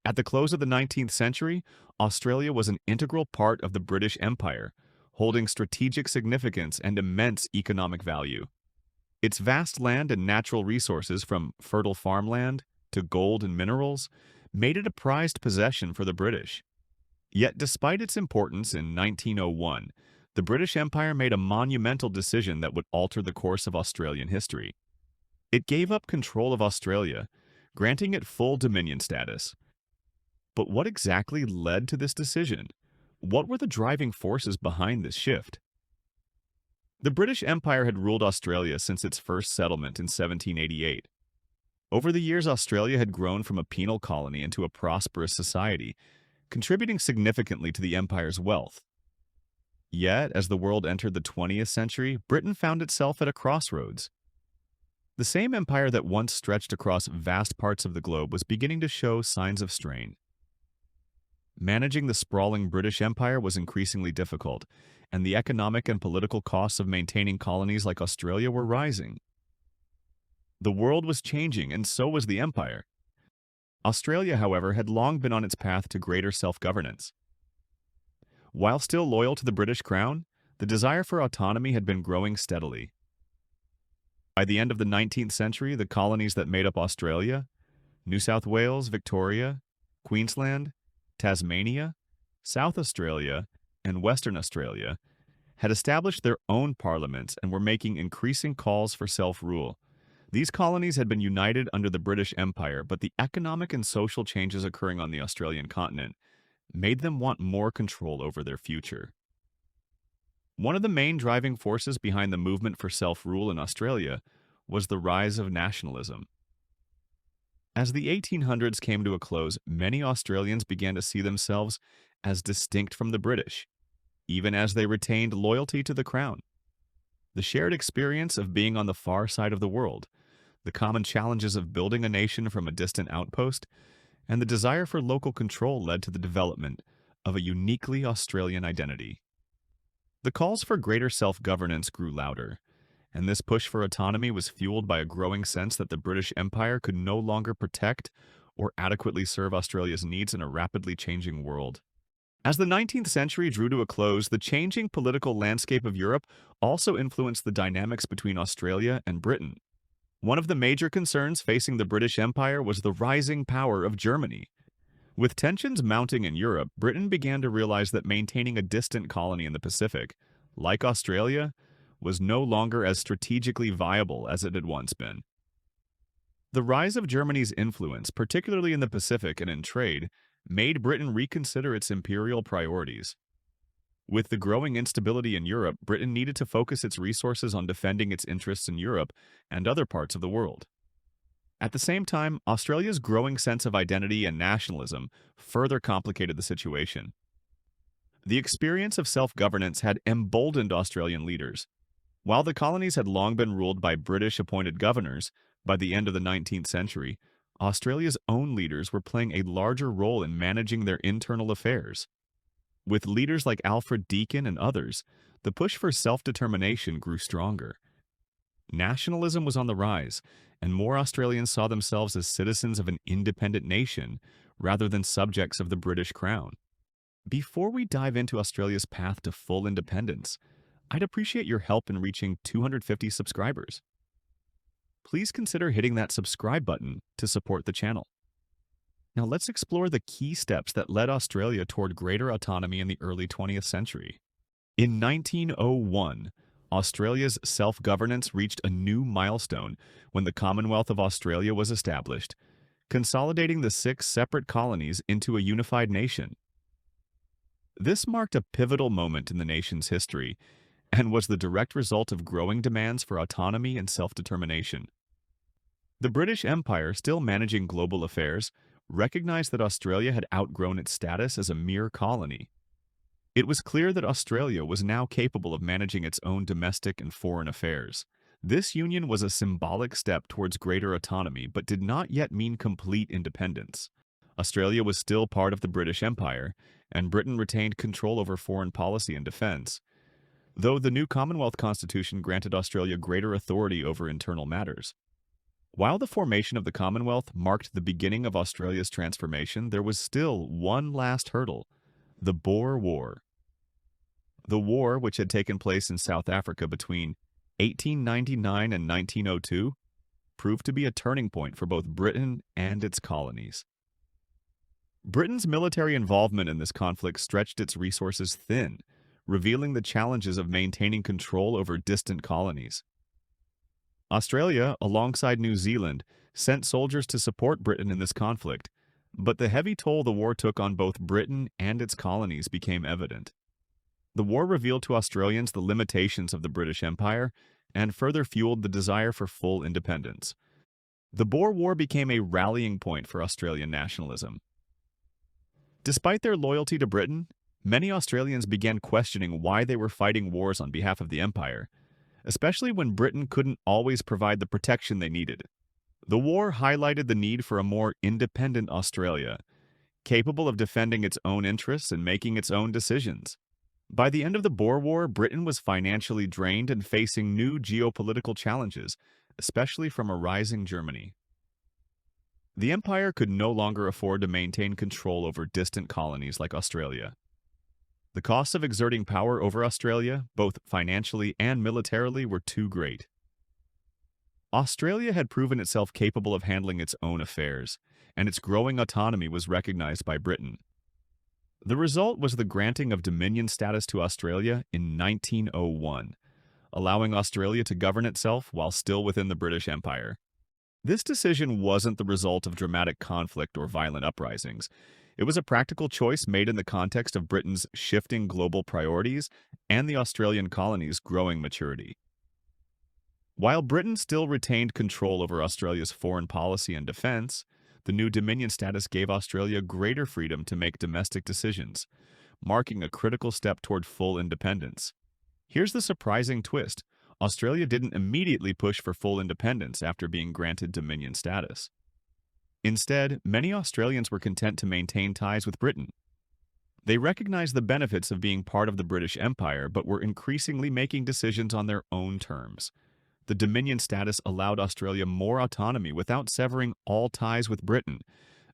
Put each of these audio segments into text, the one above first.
At the close of the 19th century, Australia was an integral part of the British Empire, holding strategic significance and immense economic value. Its vast land and natural resources, from fertile farmland to gold and minerals, made it a prized possession for the British. Yet despite its importance in 1901, the British Empire made a monumental decision that would alter the course of Australian history. It gave up control of Australia, granting it full dominion status. But what exactly led to this decision? What were the driving forces behind this shift? The British Empire had ruled Australia since its first settlement in 1788. Over the years, Australia had grown from a penal colony into a prosperous society, contributing significantly to the empire's wealth. Yet, as the world entered the 20th century, Britain found itself at a crossroads. The same empire that once stretched across vast parts of the globe was beginning to show signs of strain. Managing the sprawling British Empire was increasingly difficult, and the economic and political costs of maintaining colonies like Australia were rising. The world was changing, and so was the empire. Australia, however, had long been on its path to greater self-governance. While still loyal to the British Crown, the desire for autonomy had been growing steadily. By the end of the 19th century, the colonies that made up Australia, New South Wales, Victoria, Queensland, Tasmania, South Australia, and Western Australia, had established their own parliaments and were making increasing calls for self-rule. These colonies had been united under the British Empire, but the economic and social changes occurring on the Australian continent made them want more control over their future. One of the main driving forces behind the movement for self-rule in Australia was the rise of nationalism. As the 1800s came to a close, many Australians began to see themselves as distinct from the British, even as they retained loyalty to the Crown. The shared experience of being on the far side of the world, the common challenges of building a nation from a distant outpost, and the desire for local control led to the development of a uniquely Australian identity. The calls for greater self-governance grew louder, and this push for autonomy was fueled by a growing sense that the British Empire could no longer protect or adequately serve Australia's needs in a rapidly changing world. As the 19th century drew to a close, the changing political landscape of Europe also influenced the dynamics between Australia and Britain. One of the major concerns facing the British Empire was the rising power of Germany. With tensions mounting in Europe, Britain began to realize that maintaining a distant colony in the Pacific, like Australia, was no longer as strategically viable as it had once been. The rise of Germany's influence, particularly in the Pacific and in trade, made Britain reconsider its imperial priorities. With the growing instability in Europe, Britain needed to focus its resources on defending its interests in Europe and other parts of the world. At the same time, Australia's growing sense of identity and nationalism further complicated the situation. The experience of self-governance had emboldened Australian leaders. While the colonies had long been ruled by British-appointed governors, by the end of the 19th century, Australia's own leaders were playing a larger role in managing their internal affairs. With leaders like Alfred Deakin and others, the push for self-determination grew stronger. Nationalism was on the rise, and more Australians saw themselves as citizens of an independent nation rather than subjects of the British Crown. Before we dive into Australia's path to full independence, I'd appreciate your help in reaching 250 subscribers. Please consider hitting that subscribe button to support the channel. Now let's explore the key steps that led Australia toward greater autonomy in the early 20th century. In 1901, Australia's self-governance reached a new milestone when the Commonwealth of Australia was established, consolidating the 6 separate colonies into a unified nation. This marked a pivotal moment in the nation's history and was the direct result of growing demands for autonomy and self-determination. The British Empire, still managing global affairs, recognized that Australia had outgrown its status as a mere colony. It was clear that Australia was now capable of managing its own domestic and foreign affairs. This union was a symbolic step towards greater autonomy, but did not yet mean complete independence. Australia was still part of the British Empire, and Britain retained control over foreign policy and defense, though the new Commonwealth Constitution granted Australia greater authority over internal matters. While the formation of the Commonwealth marked the beginning of Australia's transformation, there was still one last hurdle: the Boer War. The war, which had taken place in South Africa between 1899 and 1902, proved to be a turning point for both Britain and its colonies. Britain's military involvement in this conflict stretched its resources thin, revealing the challenges of maintaining control over distant colonies. Australia, alongside New Zealand, sent soldiers to support Britain in this conflict, but the heavy toll the war took on both Britain and its colonies became evident. The war revealed to Australians the limitations of the British Empire and further fueled the desire for full independence. The Boer War became a rallying point for Australian nationalism. Despite their loyalty to Britain, many Australians began questioning why they were fighting wars on behalf of the Empire, especially when Britain couldn't always provide the protection they needed. The war highlighted the need for a more independent Australia, capable of defending its own interests and making its own decisions. By the end of the Boer War, Britain was financially drained and facing new geopolitical challenges, especially from a rising Germany. The empire could no longer afford to maintain control over distant colonies like Australia. The costs of exerting power over Australia, both financially and militarily, were too great. Australia had proven itself capable of handling its own affairs, and its growing autonomy was recognized by Britain. The result was the granting of Dominion status to Australia in 1901, allowing Australia to govern itself while still within the British Empire. This decision wasn't the result of dramatic conflict or violent uprisings. It was a practical choice made in the context of Britain's shifting global priorities and the Australian colony's growing maturity. While Britain still retained control over Australia's foreign policy and defense, the new Dominion status gave Australia greater freedom to make domestic decisions, marking a critical step toward full independence. Here's the surprising twist: Australia didn't immediately push for full independence after being granted Dominion status. Instead, many Australians were content to maintain ties with Britain. They recognized the benefits of being part of the British Empire, but were increasingly making decisions on their own terms. The Dominion status allowed Australia more autonomy without severing all ties with Britain,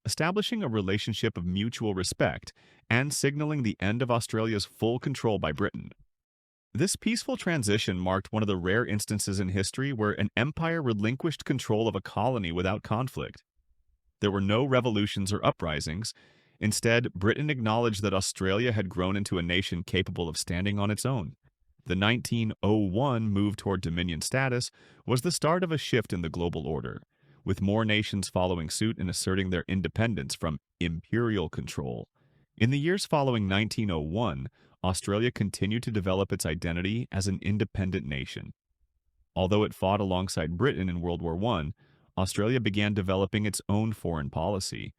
establishing a relationship of mutual respect and signaling the end of Australia's full control by Britain. This peaceful transition marked one of the rare instances in history where an empire relinquished control of a colony without conflict. There were no revolutions or uprisings. Instead, Britain acknowledged that Australia had grown into a nation capable of standing on its own. The 1901 move toward Dominion status was the start of a shift in the global order, with more nations following suit and asserting their independence from imperial control. In the years following 1901, Australia continued to develop its identity as an independent nation. Although it fought alongside Britain in World War I, Australia began developing its own foreign policy.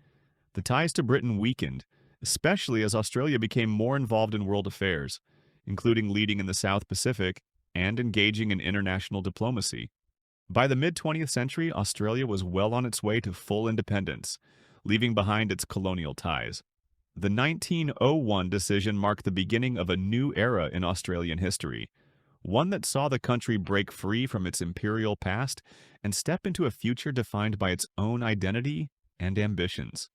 The ties to Britain weakened, especially as Australia became more involved in world affairs, including leading in the South Pacific and engaging in international diplomacy. By the mid-20th century, Australia was well on its way to full independence, leaving behind its colonial ties. The 1901 decision marked the beginning of a new era in Australian history, one that saw the country break free from its imperial past and step into a future defined by its own identity and ambitions.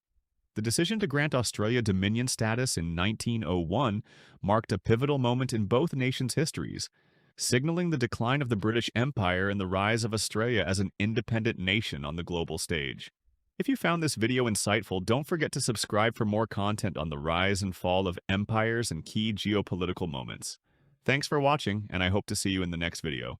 The decision to grant Australia Dominion status in 1901 marked a pivotal moment in both nations' histories, signaling the decline of the British Empire and the rise of Australia as an independent nation on the global stage. If you found this video insightful, don't forget to subscribe for more content on the rise and fall of empires and key geopolitical moments. Thanks for watching, and I hope to see you in the next video.